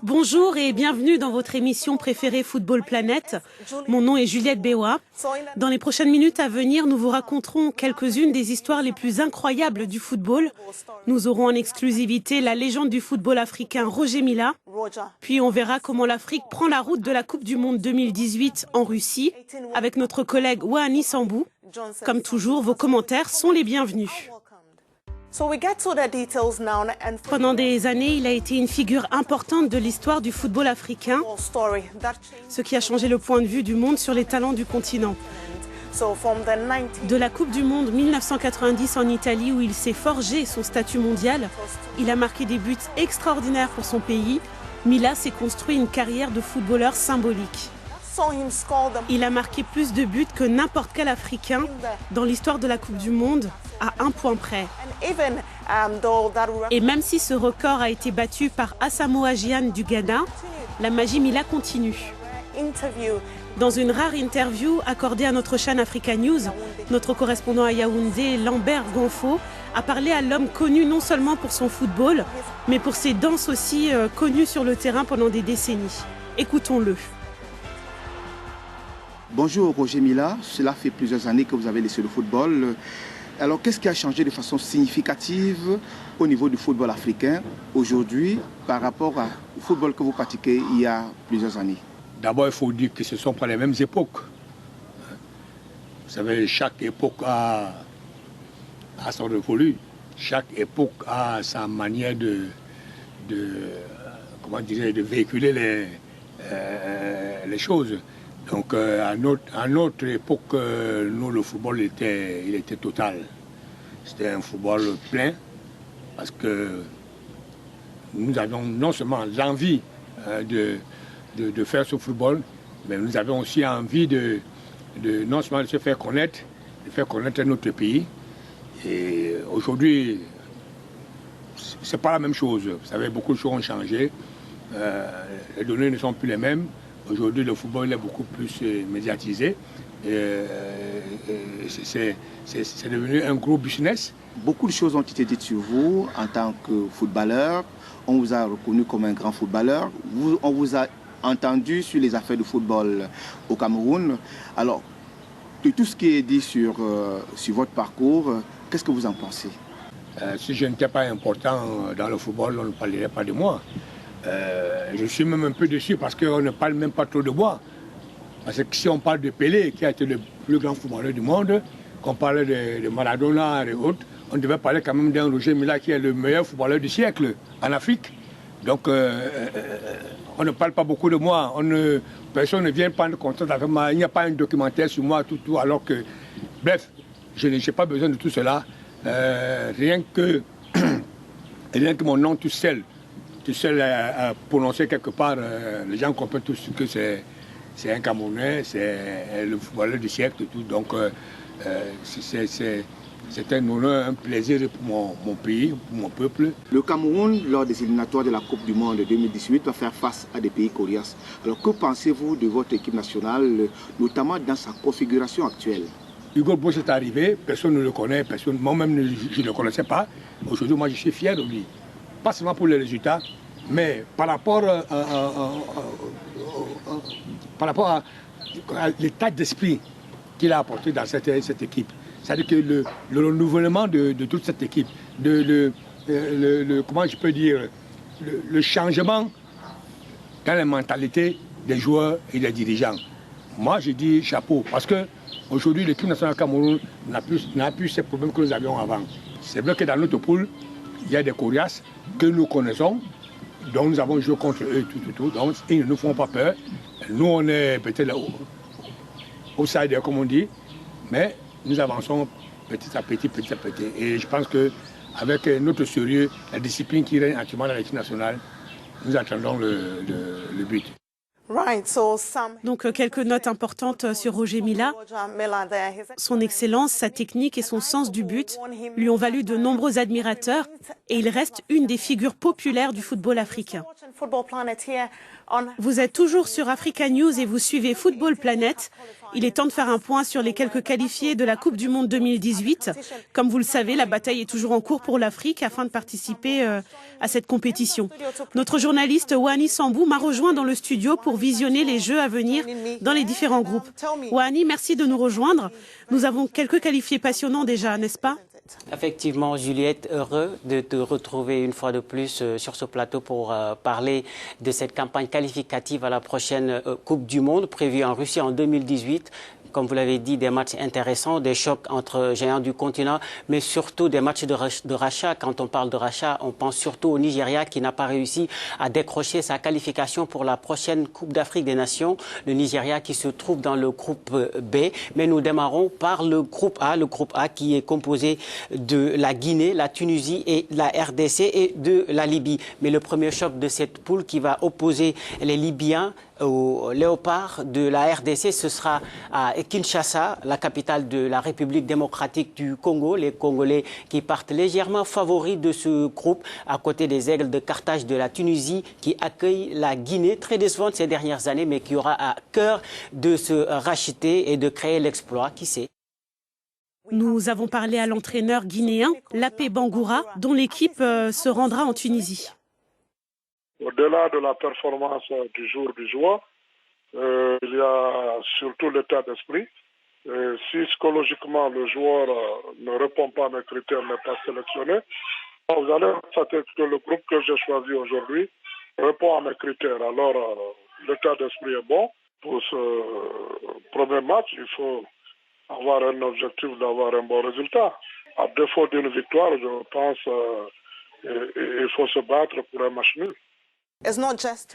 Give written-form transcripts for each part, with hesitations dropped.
Bonjour et bienvenue dans votre émission préférée Football Planet. Mon nom est Juliette Bewa. Dans les prochaines minutes à venir, nous vous raconterons quelques-unes des histoires les plus incroyables du football. Nous aurons en exclusivité la légende du football africain Roger Milla. Puis on verra comment l'Afrique prend la route de la Coupe du Monde 2018 en Russie avec notre collègue Wahani Sambou. Comme toujours, vos commentaires sont les bienvenus. Pendant des années, il a été une figure importante de l'histoire du football africain, ce qui a changé le point de vue du monde sur les talents du continent. De la Coupe du Monde 1990 en Italie, où il s'est forgé son statut mondial, il a marqué des buts extraordinaires pour son pays. Milla s'est construit une carrière de footballeur symbolique. Il a marqué plus de buts que n'importe quel Africain dans l'histoire de la Coupe du Monde, à un point près. Et même si ce record a été battu par Asamoah Gyan du Ghana, la magie Milla continue. Dans une rare interview accordée à notre chaîne Africa News, notre correspondant à Yaoundé, Lambert Gonfo, a parlé à l'homme connu non seulement pour son football, mais pour ses danses aussi connues sur le terrain pendant des décennies. Écoutons-le. Bonjour Roger Milla, cela fait plusieurs années que vous avez laissé le football. Alors qu'est-ce qui a changé de façon significative au niveau du football africain aujourd'hui par rapport au football que vous pratiquez il y a plusieurs années? D'abord, il faut dire que ce ne sont pas les mêmes époques. Vous savez, chaque époque a son révolu. Chaque époque a sa manière de véhiculer les choses. Donc, à notre époque, nous, le football, il était total. C'était un football plein, parce que nous avions non seulement l'envie de faire ce football, mais nous avions aussi envie non seulement de se faire connaître, de faire connaître notre pays. Et aujourd'hui, c'est pas la même chose. Vous savez, beaucoup de choses ont changé. Les données ne sont plus les mêmes. Aujourd'hui, le football est beaucoup plus médiatisé. C'est devenu un gros business. Beaucoup de choses ont été dites sur vous en tant que footballeur. On vous a reconnu comme un grand footballeur. On vous a entendu sur les affaires de football au Cameroun. Alors, de tout ce qui est dit sur votre parcours, qu'est-ce que vous en pensez? Si je n'étais pas important dans le football, on ne parlerait pas de moi. Je suis même un peu déçu parce qu'on ne parle même pas trop de moi. Parce que si on parle de Pelé, qui a été le plus grand footballeur du monde, qu'on parle de Maradona et autres, on devait parler quand même d'un Roger Milla qui est le meilleur footballeur du siècle en Afrique. Donc on ne parle pas beaucoup de moi. Personne ne vient prendre contact avec moi. Il n'y a pas un documentaire sur moi, tout, alors que... Bref, je n'ai pas besoin de tout cela. Rien que mon nom tout seul à prononcer quelque part, les gens comprennent tous que c'est un Camerounais, c'est le footballeur du siècle et tout. Donc c'est un honneur, un plaisir pour mon pays, pour mon peuple. Le Cameroun, lors des éliminatoires de la Coupe du Monde 2018, va faire face à des pays coriaces. Alors que pensez-vous de votre équipe nationale, notamment dans sa configuration actuelle? Hugo Broos est arrivé, personne ne le connaît, moi-même je ne le connaissais pas. Aujourd'hui, moi je suis fier de lui. Pas seulement pour les résultats, mais par rapport à l'état d'esprit qu'il a apporté dans cette équipe. C'est-à-dire que le renouvellement de toute cette équipe, comment je peux dire, le changement dans la mentalité des joueurs et des dirigeants. Moi, je dis chapeau, parce qu'aujourd'hui, l'équipe nationale Cameroun n'a plus ces problèmes que nous avions avant. C'est vrai que dans notre poule, il y a des coriaces que nous connaissons, dont nous avons joué contre eux, tout. Donc, ils ne nous font pas peur. Nous, on est peut-être outsider, comme on dit, mais nous avançons petit à petit. Et je pense qu'avec notre sérieux, la discipline qui règne actuellement dans l'équipe nationale, nous attendons le but. Donc quelques notes importantes sur Roger Milla. Son excellence, sa technique et son sens du but lui ont valu de nombreux admirateurs et il reste une des figures populaires du football africain. Vous êtes toujours sur Africa News et vous suivez Football Planet. Il est temps de faire un point sur les quelques qualifiés de la Coupe du Monde 2018. Comme vous le savez, la bataille est toujours en cours pour l'Afrique afin de participer à cette compétition. Notre journaliste Wani Sambou m'a rejoint dans le studio pour visionner les jeux à venir dans les différents groupes. Wani, merci de nous rejoindre. Nous avons quelques qualifiés passionnants déjà, n'est-ce pas ? Effectivement, Juliette, heureux de te retrouver une fois de plus sur ce plateau pour parler de cette campagne qualificative à la prochaine Coupe du Monde prévue en Russie en 2018. Comme vous l'avez dit, des matchs intéressants, des chocs entre géants du continent, mais surtout des matchs de rachat. Quand on parle de rachat, on pense surtout au Nigeria qui n'a pas réussi à décrocher sa qualification pour la prochaine Coupe d'Afrique des Nations. Le Nigeria qui se trouve dans le groupe B. Mais nous démarrons par le groupe A qui est composé de la Guinée, la Tunisie et la RDC et de la Libye. Mais le premier choc de cette poule qui va opposer les Libyens aux léopards de la RDC, ce sera à Kinshasa, la capitale de la République démocratique du Congo. Les Congolais qui partent légèrement favoris de ce groupe, à côté des Aigles de Carthage de la Tunisie, qui accueille la Guinée, très décevante ces dernières années, mais qui aura à cœur de se racheter et de créer l'exploit, qui sait. Nous avons parlé à l'entraîneur guinéen, Lapé Bangoura, dont l'équipe se rendra en Tunisie. Au-delà de la performance du jour du joueur, il y a surtout l'état d'esprit. Si psychologiquement le joueur ne répond pas à mes critères, n'est pas sélectionné, vous allez constater que le groupe que j'ai choisi aujourd'hui répond à mes critères. Alors l'état d'esprit est bon. Pour ce premier match, il faut avoir un objectif d'avoir un bon résultat. À défaut d'une victoire, je pense qu'il faut se battre pour un match nul.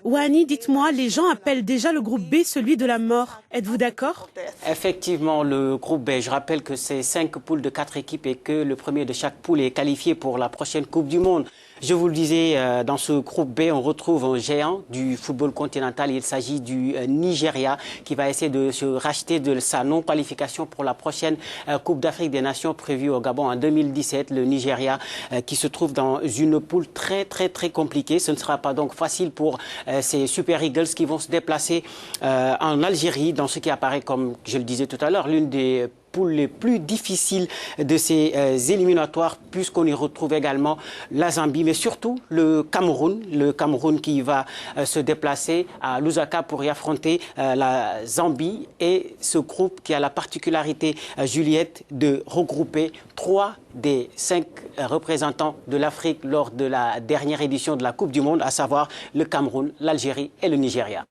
Wani, dites-moi, les gens appellent déjà le groupe B celui de la mort. Êtes-vous d'accord ? Effectivement, le groupe B, je rappelle que c'est 5 poules de 4 équipes et que le premier de chaque poule est qualifié pour la prochaine Coupe du Monde. Je vous le disais, dans ce groupe B, on retrouve un géant du football continental. Il s'agit du Nigeria qui va essayer de se racheter de sa non-qualification pour la prochaine Coupe d'Afrique des Nations prévue au Gabon en 2017. Le Nigeria qui se trouve dans une poule très compliquée. Ce ne sera pas donc facile pour ces Super Eagles qui vont se déplacer en Algérie dans ce qui apparaît comme, je le disais tout à l'heure, l'une des poules les plus difficiles de ces éliminatoires, puisqu'on y retrouve également la Zambie, mais surtout le Cameroun qui va se déplacer à Lusaka pour y affronter la Zambie, et ce groupe qui a la particularité, Juliette, de regrouper 3 des 5 représentants de l'Afrique lors de la dernière édition de la Coupe du Monde, à savoir le Cameroun, l'Algérie et le Nigeria.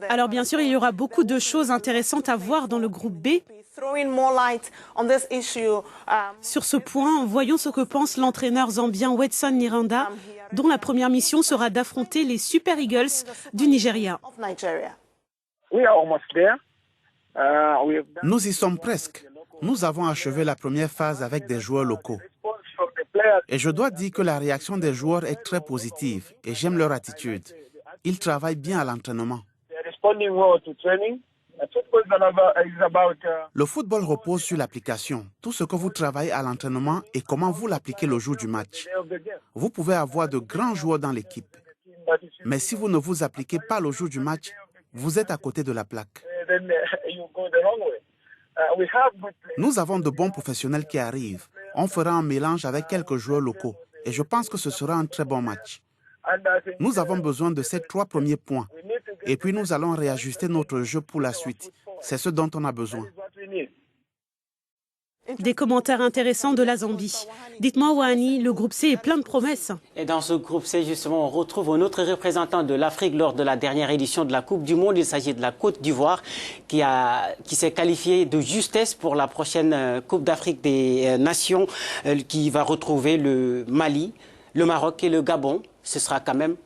Alors bien sûr, il y aura beaucoup de choses intéressantes à voir dans le groupe B. Sur ce point, voyons ce que pense l'entraîneur zambien Wetson Niranda, dont la première mission sera d'affronter les Super Eagles du Nigeria. Nous y sommes presque. Nous avons achevé la première phase avec des joueurs locaux. Et je dois dire que la réaction des joueurs est très positive et j'aime leur attitude. Ils travaillent bien à l'entraînement. Le football repose sur l'application. Tout ce que vous travaillez à l'entraînement et comment vous l'appliquez le jour du match. Vous pouvez avoir de grands joueurs dans l'équipe. Mais si vous ne vous appliquez pas le jour du match, vous êtes à côté de la plaque. Nous avons de bons professionnels qui arrivent. On fera un mélange avec quelques joueurs locaux. Et je pense que ce sera un très bon match. Nous avons besoin de ces 3 premiers points. Et puis nous allons réajuster notre jeu pour la suite. C'est ce dont on a besoin. Des commentaires intéressants de la Zambie. Dites-moi, Wani, le groupe C est plein de promesses. Et dans ce groupe C, justement, on retrouve un autre représentant de l'Afrique lors de la dernière édition de la Coupe du Monde. Il s'agit de la Côte d'Ivoire qui s'est qualifiée de justesse pour la prochaine Coupe d'Afrique des Nations qui va retrouver le Mali, le Maroc et le Gabon. Ce sera quand même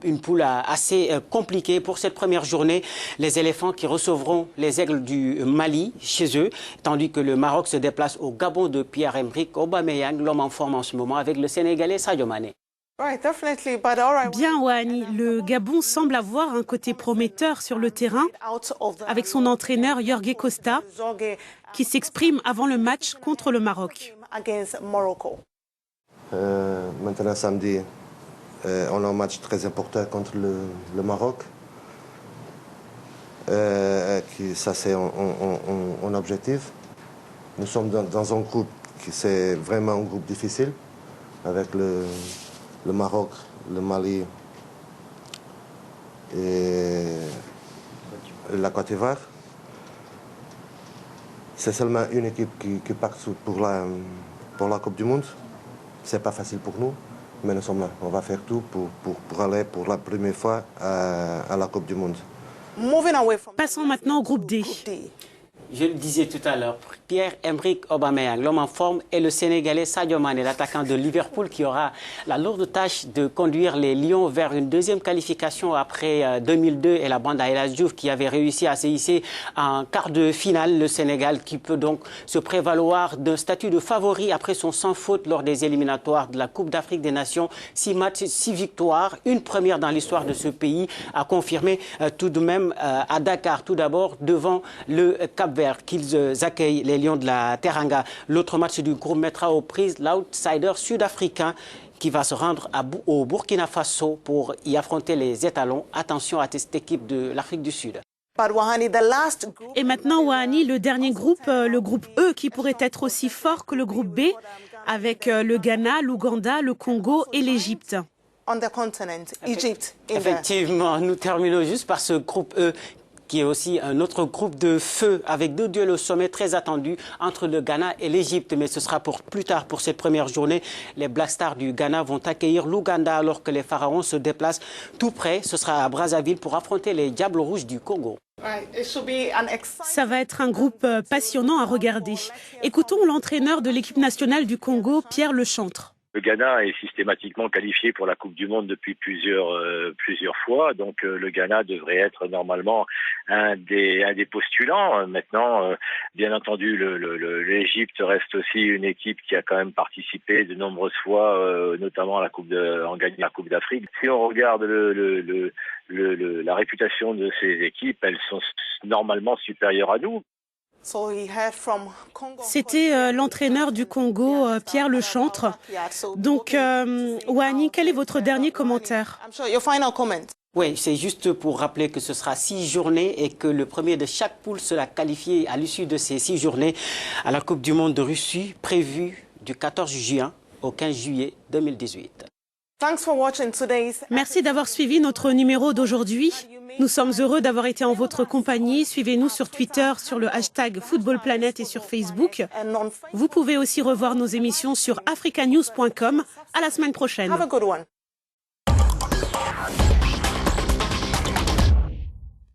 une poule assez compliquée pour cette première journée. Les éléphants qui recevront les aigles du Mali chez eux, tandis que le Maroc se déplace au Gabon de Pierre-Emerick Aubameyang, l'homme en forme en ce moment avec le Sénégalais Sadio Mané. Bien, Wani, le Gabon semble avoir un côté prometteur sur le terrain avec son entraîneur Jorge Costa qui s'exprime avant le match contre le Maroc. Maintenant samedi, on a un match très important contre le Maroc. Ça, c'est un objectif. Nous sommes dans un groupe qui c'est vraiment un groupe difficile, avec le Maroc, le Mali et la Côte d'Ivoire. C'est seulement une équipe qui part pour la Coupe du Monde. Ce n'est pas facile pour nous, mais nous sommes là. On va faire tout pour aller pour la première fois à la Coupe du Monde. Passons maintenant au groupe D. Je le disais tout à l'heure, Pierre-Emerick Aubameyang, l'homme en forme, et le Sénégalais Sadio Mané, l'attaquant de Liverpool, qui aura la lourde tâche de conduire les Lions vers une deuxième qualification après 2002 et la bande à El Hadji Diouf qui avait réussi à se hisser en quart de finale. Le Sénégal qui peut donc se prévaloir d'un statut de favori après son sans faute lors des éliminatoires de la Coupe d'Afrique des Nations. 6 matchs, 6 victoires, une première dans l'histoire de ce pays, a confirmé tout de même à Dakar, tout d'abord devant le Cap-Vert, qu'ils accueillent les Lions de la Teranga. L'autre match du groupe mettra aux prises l'outsider sud-africain qui va se rendre au Burkina Faso pour y affronter les étalons. Attention à cette équipe de l'Afrique du Sud. Et maintenant, Wahani, le dernier groupe, le groupe E, qui pourrait être aussi fort que le groupe B, avec le Ghana, l'Ouganda, le Congo et l'Égypte. Effectivement, nous terminons juste par ce groupe E, qui est aussi un autre groupe de feu avec 2 duels au sommet très attendus entre le Ghana et l'Égypte. Mais ce sera pour plus tard, pour cette première journée. Les Black Stars du Ghana vont accueillir l'Ouganda alors que les Pharaons se déplacent tout près. Ce sera à Brazzaville pour affronter les Diables Rouges du Congo. Ça va être un groupe passionnant à regarder. Écoutons l'entraîneur de l'équipe nationale du Congo, Pierre Lechantre. Le Ghana est systématiquement qualifié pour la Coupe du Monde depuis plusieurs fois, donc le Ghana devrait être normalement un des postulants. Maintenant, bien entendu, l'Égypte reste aussi une équipe qui a quand même participé de nombreuses fois, notamment à en gagnant la Coupe d'Afrique. Si on regarde la réputation de ces équipes, elles sont normalement supérieures à nous. C'était l'entraîneur du Congo, Pierre Lechantre. Donc, Wahani, quel est votre dernier commentaire? Oui, c'est juste pour rappeler que ce sera 6 journées et que le premier de chaque poule sera qualifié à l'issue de ces 6 journées à la Coupe du Monde de Russie, prévue du 14 juin au 15 juillet 2018. Merci d'avoir suivi notre numéro d'aujourd'hui. Nous sommes heureux d'avoir été en votre compagnie. Suivez-nous sur Twitter, sur le hashtag FootballPlanet et sur Facebook. Vous pouvez aussi revoir nos émissions sur africanews.com. À la semaine prochaine.